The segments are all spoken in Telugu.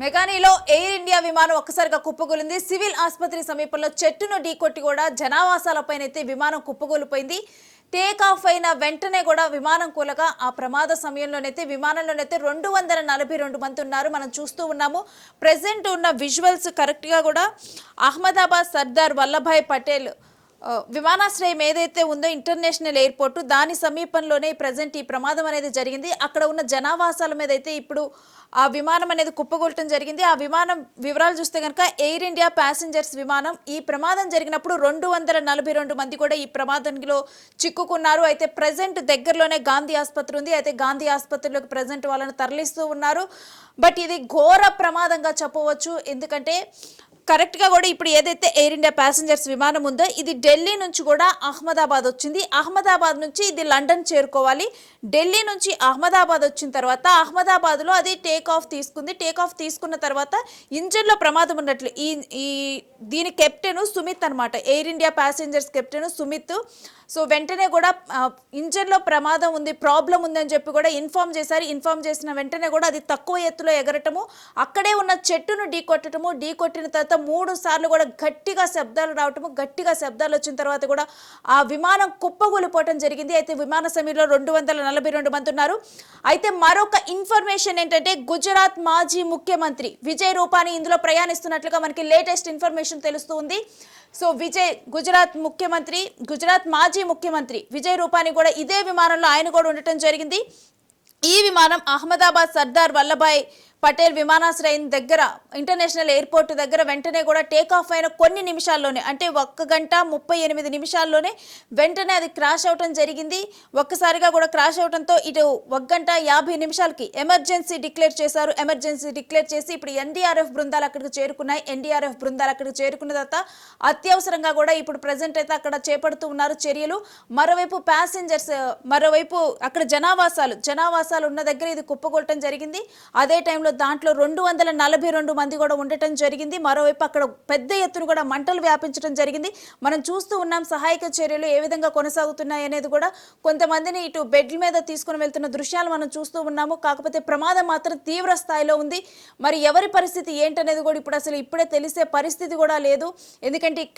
మెగానీలో ఎయిర్ ఇండియా విమానం ఒక్కసారిగా కుప్పకూలింది. సివిల్ ఆసుపత్రి సమీపంలో చెట్టును ఢీకొట్టి కూడా జనావాసాలపైనైతే విమానం కుప్పకూలిపోయింది. టేక్ ఆఫ్ అయిన వెంటనే కూడా విమానం కూలగా ఆ ప్రమాద సమయంలోనైతే విమానంలోనైతే 242 మంది ఉన్నారు. మనం చూస్తూ ఉన్నాము. ప్రెసెంట్ ఉన్న విజువల్స్ కరెక్ట్గా కూడా అహ్మదాబాద్ సర్దార్ వల్లభాయ్ పటేల్ విమానాశ్రయం ఏదైతే ఉందో ఇంటర్నేషనల్ ఎయిర్పోర్టు దాని సమీపంలోనే ప్రజెంట్ ఈ ప్రమాదం అనేది జరిగింది. అక్కడ ఉన్న జనావాసాల మీద అయితే ఇప్పుడు ఆ విమానం అనేది కుప్పగొట్టడం జరిగింది. ఆ విమానం వివరాలు చూస్తే కనుక ఎయిర్ ఇండియా ప్యాసింజర్స్ విమానం. ఈ ప్రమాదం జరిగినప్పుడు 242 మంది కూడా ఈ ప్రమాదంలో చిక్కుకున్నారు. అయితే ప్రజెంట్ దగ్గరలోనే గాంధీ ఆసుపత్రి ఉంది. అయితే గాంధీ ఆసుపత్రిలోకి ప్రజెంట్ వాళ్ళని తరలిస్తూ ఉన్నారు. బట్ ఇది ఘోర ప్రమాదంగా చెప్పవచ్చు. ఎందుకంటే కరెక్ట్గా కూడా ఇప్పుడు ఏదైతే ఎయిర్ ఇండియా ప్యాసింజర్స్ విమానం ఉందో ఇది ఢిల్లీ నుంచి కూడా అహ్మదాబాద్ వచ్చింది. అహ్మదాబాద్ నుంచి ఇది లండన్ చేరుకోవాలి. ఢిల్లీ నుంచి అహ్మదాబాద్ వచ్చిన తర్వాత అహ్మదాబాద్లో అది టేక్ ఆఫ్ తీసుకుంది. టేక్ ఆఫ్ తీసుకున్న తర్వాత ఇంజన్లో ప్రమాదం ఉన్నట్లు ఈ దీని కెప్టెన్ సుమిత్ అనమాట. Air India passengers captain Sumit. So వెంటనే కూడా ఇంజన్లో ప్రమాదం ఉంది, ప్రాబ్లం ఉందని చెప్పి కూడా ఇన్ఫామ్ చేశారు. ఇన్ఫామ్ చేసిన వెంటనే కూడా అది తక్కువ ఎత్తులో ఎగరటము, అక్కడే ఉన్న చెట్టును ఢీకొట్టడము, ఢీకొట్టిన తర్వాత 3 సార్లు కూడా గట్టిగా శబ్దాలు రావటము, గట్టిగా శబ్దాలు వచ్చిన తర్వాత కూడా ఆ విమానం కుప్పగూలిపోవటం జరిగింది. అయితే విమాన సమయంలో 242 మంది ఉన్నారు. అయితే మరొక ఇన్ఫర్మేషన్ ఏంటంటే గుజరాత్ మాజీ ముఖ్యమంత్రి విజయ్ రూపానీ ఇందులో ప్రయాణిస్తున్నట్లుగా మనకి లేటెస్ట్ ఇన్ఫర్మేషన్ తెలుస్తూ ఉంది. సో గుజరాత్ మాజీ ముఖ్యమంత్రి విజయ్ రూపానీ కూడా ఇదే విమానంలో ఆయన కూడా ఉండటం జరిగింది. ఈ విమానం అహ్మదాబాద్ సర్దార్ వల్లభాయ్ పటేల్ విమానాశ్రయం దగ్గర ఇంటర్నేషనల్ ఎయిర్పోర్ట్ దగ్గర వెంటనే కూడా టేక్ ఆఫ్ అయిన కొన్ని నిమిషాల్లోనే, అంటే 1 గంట 38 నిమిషాల్లోనే వెంటనే అది క్రాష్ అవటం జరిగింది. ఒక్కసారిగా కూడా క్రాష్ అవడంతో ఇటు 1 గంట 50 నిమిషాలకి ఎమర్జెన్సీ డిక్లేర్ చేశారు. ఎమర్జెన్సీ డిక్లేర్ చేసి ఇప్పుడు ఎన్డీఆర్ఎఫ్ బృందాలు అక్కడికి చేరుకున్నాయి. ఎన్డీఆర్ఎఫ్ బృందాలు అక్కడికి చేరుకున్న తర్వాత అత్యవసరంగా కూడా ఇప్పుడు ప్రజెంట్ అయితే అక్కడ చేపడుతూ ఉన్నారు చర్యలు. మరోవైపు ప్యాసింజర్స్, మరోవైపు అక్కడ జనావాసాలు ఉన్న దగ్గర ఇది కుప్పగొట్టడం జరిగింది. అదే టైంలో దాంట్లో 242 మంది కూడా ఉండటం జరిగింది. మరోవైపు అక్కడ పెద్ద ఎత్తున కూడా మంటలు వ్యాపించడం జరిగింది. మనం చూస్తూ ఉన్నాం సహాయక చర్యలు ఏ విధంగా కొనసాగుతున్నాయి అనేది కూడా. కొంతమందిని ఇటు బెడ్ల మీద తీసుకుని వెళ్తున్న దృశ్యాలు మనం చూస్తూ ఉన్నాము. కాకపోతే ప్రమాదం మాత్రం తీవ్ర స్థాయిలో ఉంది. మరి ఎవరి పరిస్థితి ఏంటనేది కూడా ఇప్పుడే తెలిసే పరిస్థితి కూడా లేదు. ఎందుకంటే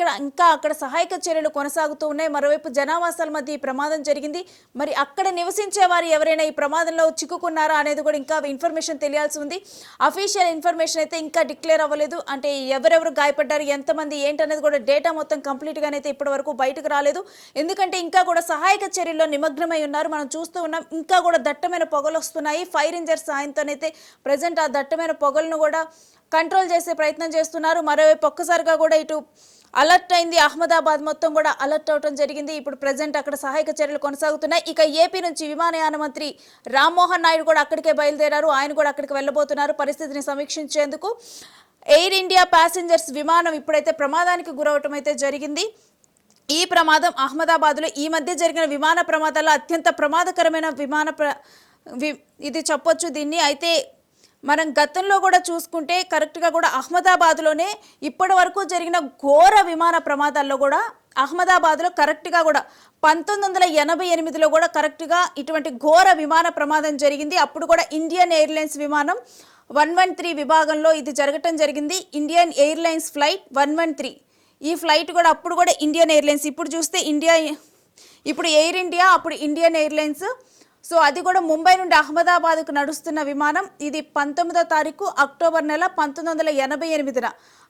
అక్కడ సహాయక చర్యలు కొనసాగుతూ ఉన్నాయి. మరోవైపు జనావాసాల మధ్య ఈ ప్రమాదం జరిగింది. మరి అక్కడ నివసించే వారు ఎవరైనా ఈ ప్రమాదంలో చిక్కుకున్నారా అనేది కూడా ఇంకా ఇన్ఫర్మేషన్ తెలియాల్సి ఉంది. అఫీషియల్ ఇన్ఫర్మేషన్ అయితే ఇంకా డిక్లేర్ అవ్వలేదు. అంటే ఎవరెవరు గాయపడ్డారు, ఎంతమంది ఏంటనేది కూడా డేటా మొత్తం కంప్లీట్గానైతే ఇప్పటి వరకు బయటకు రాలేదు. ఎందుకంటే ఇంకా కూడా సహాయక చర్యల్లో నిమగ్నమై ఉన్నారు. మనం చూస్తూ ఉన్నాం ఇంకా కూడా దట్టమైన పొగలు వస్తున్నాయి. ఫైర్ ఇంజన్ సాయంతోనైతే ప్రజెంట్ ఆ దట్టమైన పొగలను కూడా కంట్రోల్ చేసే ప్రయత్నం చేస్తున్నారు. మరోవైపు ఒక్కసారిగా కూడా ఇటు అలర్ట్ అయింది. అహ్మదాబాద్ మొత్తం కూడా అలర్ట్ అవడం జరిగింది. ఇప్పుడు ప్రజెంట్ అక్కడ సహాయక చర్యలు కొనసాగుతున్నాయి. ఇక ఏపీ నుంచి విమానయాన మంత్రి రామ్మోహన్ నాయుడు కూడా అక్కడికే బయలుదేరారు. ఆయన కూడా అక్కడికి వెళ్ళబోతున్నారు పరిస్థితిని సమీక్షించేందుకు. ఎయిర్ ఇండియా ప్యాసింజర్స్ విమానం ఇప్పుడైతే ప్రమాదానికి గురవటం అయితే జరిగింది. ఈ ప్రమాదం అహ్మదాబాద్లో ఈ మధ్య జరిగిన విమాన ప్రమాదాల్లో అత్యంత ప్రమాదకరమైన ఇది చెప్పొచ్చు దీన్ని. అయితే మనం గతంలో కూడా చూసుకుంటే కరెక్ట్గా కూడా అహ్మదాబాద్లోనే ఇప్పటి వరకు జరిగిన ఘోర విమాన ప్రమాదాల్లో కూడా అహ్మదాబాద్లో కరెక్ట్గా కూడా 1988లో కూడా కరెక్ట్గా ఇటువంటి ఘోర విమాన ప్రమాదం జరిగింది. అప్పుడు కూడా ఇండియన్ ఎయిర్లైన్స్ విమానం 113 విభాగంలో ఇది జరగటం జరిగింది. ఇండియన్ ఎయిర్లైన్స్ ఫ్లైట్ 113 ఈ ఫ్లైట్ కూడా అప్పుడు కూడా ఇండియన్ ఎయిర్లైన్స్, ఇప్పుడు చూస్తే ఇప్పుడు ఎయిర్ ఇండియా, అప్పుడు ఇండియన్ ఎయిర్లైన్స్. సో అది కూడా ముంబై నుండి అహ్మదాబాద్కు నడుస్తున్న విమానం. ఇది 19వ తారీఖు అక్టోబర్ నెల 1988న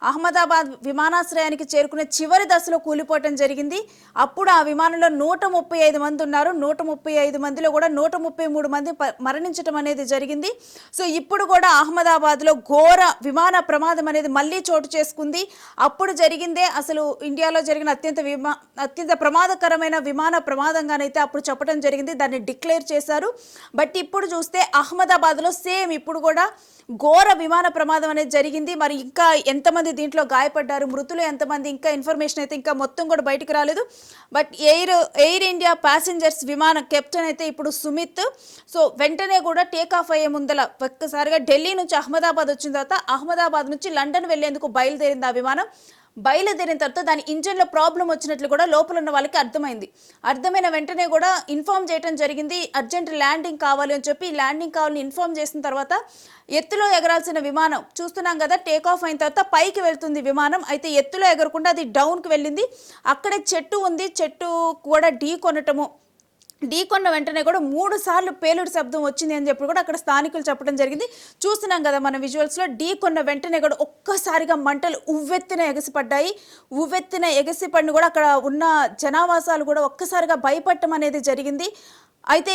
అహ్మదాబాద్ విమానాశ్రయానికి చేరుకునే చివరి దశలో కూలిపోవటం జరిగింది. అప్పుడు ఆ విమానంలో 135 మంది ఉన్నారు. 135 మందిలో కూడా 133 మంది మరణించడం అనేది జరిగింది. సో ఇప్పుడు కూడా అహ్మదాబాద్లో ఘోర విమాన ప్రమాదం అనేది మళ్ళీ చోటు చేసుకుంది. అప్పుడు జరిగిందే అసలు ఇండియాలో జరిగిన అత్యంత ప్రమాదకరమైన విమాన ప్రమాదంగానైతే అప్పుడు చెప్పడం జరిగింది. దాన్ని డిక్లేర్ చేశారు. బట్ ఇప్పుడు చూస్తే అహ్మదాబాద్లో సేమ్ ఇప్పుడు కూడా ఘోర విమాన ప్రమాదం అనేది జరిగింది. మరి ఇంకా ఎంతమంది దీంట్లో గాయపడ్డారు, మృతులు ఎంతమంది, ఇంకా ఇన్ఫర్మేషన్ అయితే ఇంకా మొత్తం కూడా బయటకు రాలేదు. బట్ ఎయిర్ ఇండియా ప్యాసింజర్స్ విమాన కెప్టెన్ అయితే ఇప్పుడు సుమిత్. సో వెంటనే కూడా టేక్ ఆఫ్ అయ్యే ముందల ఒక్కసారిగా ఢిల్లీ నుంచి అహ్మదాబాద్ వచ్చిన తర్వాత అహ్మదాబాద్ నుంచి లండన్ వెళ్లేందుకు బయలుదేరింది ఆ విమానం. బయలుదేరిన తర్వాత దాని ఇంజన్లో ప్రాబ్లం వచ్చినట్లు కూడా లోపల ఉన్న వాళ్ళకి అర్థమైన వెంటనే కూడా ఇన్ఫార్మ్ చేయడం జరిగింది. అర్జెంట్ ల్యాండింగ్ కావాలి అని చెప్పి ల్యాండింగ్ కావాలని ఇన్ఫార్మ్ చేసిన తర్వాత ఎత్తులో ఎగరాల్సిన విమానం చూస్తున్నాం కదా, టేక్ ఆఫ్ అయిన తర్వాత పైకి వెళ్తుంది విమానం. అయితే ఎత్తులో ఎగరకుండా అది డౌన్కి వెళ్ళింది. అక్కడే చెట్టు ఉంది, చెట్టు కూడా ఢీకొన్న వెంటనే కూడా 3 సార్లు పేలుడు శబ్దం వచ్చింది అని చెప్పి కూడా అక్కడ స్థానికులు చెప్పడం జరిగింది. చూస్తున్నాం కదా మన విజువల్స్లో. ఢీకొన్న వెంటనే కూడా ఒక్కసారిగా మంటలు ఉవ్వెత్తిన ఎగసిపడిన కూడా అక్కడ ఉన్న జనావాసాలు కూడా ఒక్కసారిగా భయపడటం అనేది జరిగింది. అయితే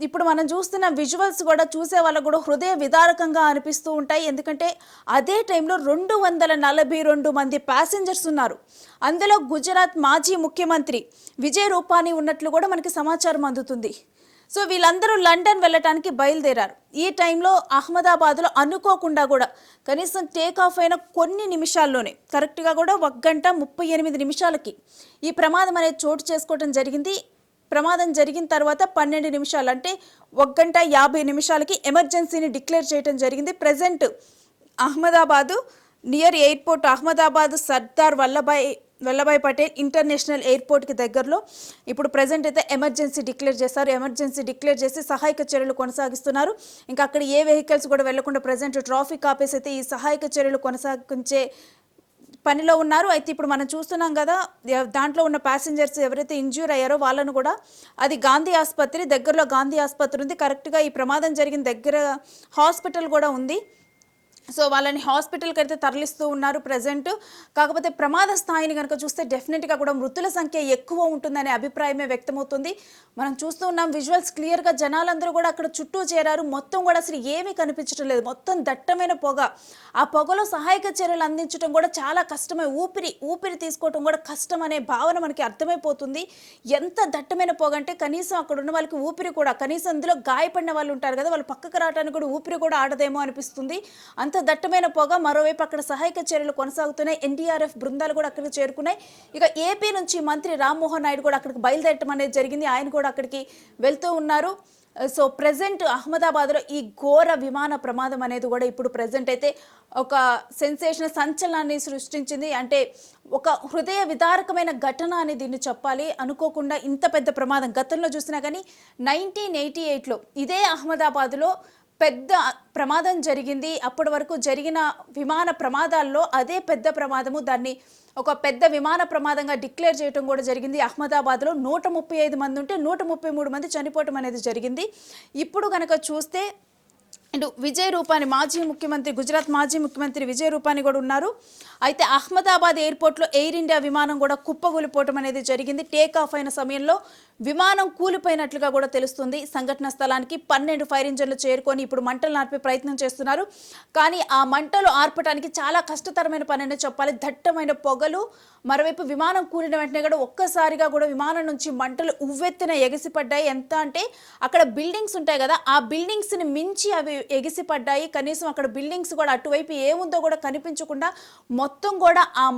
ఇప్పుడు మనం చూస్తున్న విజువల్స్ కూడా చూసే వాళ్ళకు కూడా హృదయ విదారకంగా అనిపిస్తూ ఉంటాయి. ఎందుకంటే అదే టైంలో 242 మంది ప్యాసింజర్స్ ఉన్నారు. అందులో గుజరాత్ మాజీ ముఖ్యమంత్రి విజయ్ రూపానీ ఉన్నట్లు కూడా మనకి సమాచారం అందుతుంది. సో వీళ్ళందరూ లండన్ వెళ్ళటానికి బయలుదేరారు. ఈ టైంలో అహ్మదాబాద్లో అనుకోకుండా కూడా కనీసం టేక్ ఆఫ్ అయిన కొన్ని నిమిషాల్లోనే కరెక్ట్గా కూడా 1:38 ఈ ప్రమాదం అనేది చోటు చేసుకోవడం జరిగింది. ప్రమాదం జరిగిన తర్వాత 12 నిమిషాలు అంటే 1:50 ఎమర్జెన్సీని డిక్లేర్ చేయడం జరిగింది. Present Ahmedabad near airport Ahmedabad Sardar Vallabhbhai Patel international ఎయిర్పోర్ట్కి దగ్గరలో ఇప్పుడు ప్రజెంట్ అయితే ఎమర్జెన్సీ డిక్లేర్ చేశారు. ఎమర్జెన్సీ డిక్లేర్ చేసి సహాయక చర్యలు కొనసాగిస్తున్నారు. ఇంకా అక్కడ ఏ వెహికల్స్ కూడా వెళ్లకుండా ప్రజెంట్ ట్రాఫిక్ ఆపేసి అయితే ఈ సహాయక చర్యలు కొనసాగించే పనిలో ఉన్నారు. అయితే ఇప్పుడు మనం చూస్తున్నాం కదా, దాంట్లో ఉన్న ప్యాసింజర్స్ ఎవరైతే ఇంజ్యూర్ అయ్యారో వాళ్ళను కూడా అది గాంధీ ఆసుపత్రి దగ్గరలో ఉంది. కరెక్ట్గా ఈ ప్రమాదం జరిగిన దగ్గర హాస్పిటల్ కూడా ఉంది. సో వాళ్ళని హాస్పిటల్కి అయితే తరలిస్తూ ఉన్నారు ప్రజెంట్. కాకపోతే ప్రమాద స్థాయిని కనుక చూస్తే డెఫినెట్గా కూడా మృతుల సంఖ్య ఎక్కువ ఉంటుందనే అభిప్రాయమే వ్యక్తమవుతుంది. మనం చూస్తూ ఉన్నాం విజువల్స్ క్లియర్గా. జనాలందరూ కూడా అక్కడ చుట్టూ చేరారు. మొత్తం కూడా అసలు ఏమీ కనిపించడం లేదు. మొత్తం దట్టమైన పొగ. ఆ పొగలో సహాయక చర్యలు అందించడం కూడా చాలా కష్టమే. ఊపిరి తీసుకోవడం కూడా కష్టం అనే భావన మనకి అర్థమైపోతుంది. ఎంత దట్టమైన పొగ అంటే కనీసం అక్కడ ఉన్న వాళ్ళకి ఊపిరి కూడా, కనీసం అందులో గాయపడిన వాళ్ళు ఉంటారు కదా, వాళ్ళు పక్కకు రావడానికి కూడా ఊపిరి కూడా ఆడదేమో అనిపిస్తుంది. అంత దట్టమైన పొగ. మరోవైపు అక్కడ సహాయక చర్యలు కొనసాగుతున్నాయి. ఎన్డీఆర్ఎఫ్ బృందాలు కూడా అక్కడికి చేరుకున్నాయి. ఇక ఏపీ నుంచి మంత్రి రామ్మోహన్ నాయుడు కూడా అక్కడికి బయలుదేరటం అనేది జరిగింది. ఆయన కూడా అక్కడికి వెళ్తూ ఉన్నారు. సో ప్రజెంట్ అహ్మదాబాద్లో ఈ ఘోర విమాన ప్రమాదం అనేది కూడా ఇప్పుడు ప్రజెంట్ అయితే ఒక సెన్సేషనల్ సంచలనాన్ని సృష్టించింది. అంటే ఒక హృదయ విదారకమైన ఘటన అని దీన్ని చెప్పాలి. అనుకోకుండా ఇంత పెద్ద ప్రమాదం గతంలో చూసినా కానీ 1988లో ఇదే అహ్మదాబాద్లో పెద్ద ప్రమాదం జరిగింది. అప్పటి వరకు జరిగిన విమాన ప్రమాదాల్లో అదే పెద్ద ప్రమాదము. దాన్ని ఒక పెద్ద విమాన ప్రమాదంగా డిక్లేర్ చేయడం కూడా జరిగింది. అహ్మదాబాద్లో 135 మంది ఉంటే 133 మంది చనిపోవటం అనేది జరిగింది. ఇప్పుడు కనుక చూస్తే అండ్ విజయ్ రూపానీ గుజరాత్ మాజీ ముఖ్యమంత్రి విజయ్ రూపానీ కూడా ఉన్నారు. అయితే అహ్మదాబాద్ ఎయిర్పోర్ట్లో ఎయిర్ ఇండియా విమానం కూడా కుప్పగూలిపోవటం అనేది జరిగింది. టేక్ ఆఫ్ అయిన సమయంలో విమానం కూలిపోయినట్లుగా కూడా తెలుస్తుంది. సంఘటన స్థలానికి 12 ఫైర్ ఇంజన్లు చేరుకొని ఇప్పుడు మంటలు ఆర్పే ప్రయత్నం చేస్తున్నారు. కానీ ఆ మంటలు ఆర్పడానికి చాలా కష్టతరమైన పని అనే చెప్పాలి. దట్టమైన పొగలు. మరోవైపు విమానం కూలిన వెంటనే కూడా ఒక్కసారిగా కూడా విమానం నుంచి మంటలు ఉవ్వెత్తిన ఎగిసిపడ్డాయి. ఎంత అంటే అక్కడ బిల్డింగ్స్ ఉంటాయి కదా, ఆ బిల్డింగ్స్ని మించి అవి ఎగిసిపడ్డాయి. కనీసం అక్కడ బిల్డింగ్స్ కూడా అటువైపు ఏముందో కూడా కనిపించకుండా మొత్తం కూడా ఆ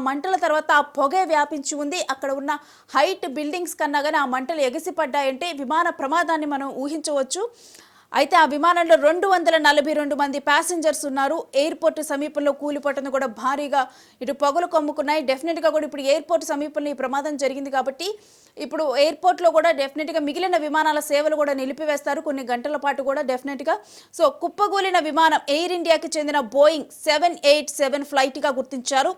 మంటల తర్వాత ఆ పొగే వ్యాపించి ఉంది. అక్కడ ఉన్న హైట్ బిల్డింగ్స్ కన్నా కానీ ఆ మంటలు ఎగిసిపడ్డాయంటే విమాన ప్రమాదాన్ని మనం ఊహించవచ్చు. అయితే ఆ విమానంలో 242 మంది ప్యాసింజర్స్ ఉన్నారు. ఎయిర్పోర్ట్ సమీపంలో కూలిపోవటం కూడా భారీగా ఇటు పొగలు కమ్ముకున్నాయి. డెఫినెట్గా కూడా ఇప్పుడు ఎయిర్పోర్ట్ సమీపంలో ఈ ప్రమాదం జరిగింది కాబట్టి ఇప్పుడు ఎయిర్పోర్ట్లో కూడా డెఫినెట్గా మిగిలిన విమానాల సేవలు కూడా నిలిపివేస్తారు కొన్ని గంటల పాటు కూడా డెఫినెట్గా. సో కుప్పగూలిన విమానం ఎయిర్ ఇండియాకి చెందిన బోయింగ్ 787 ఫ్లైట్గా గుర్తించారు.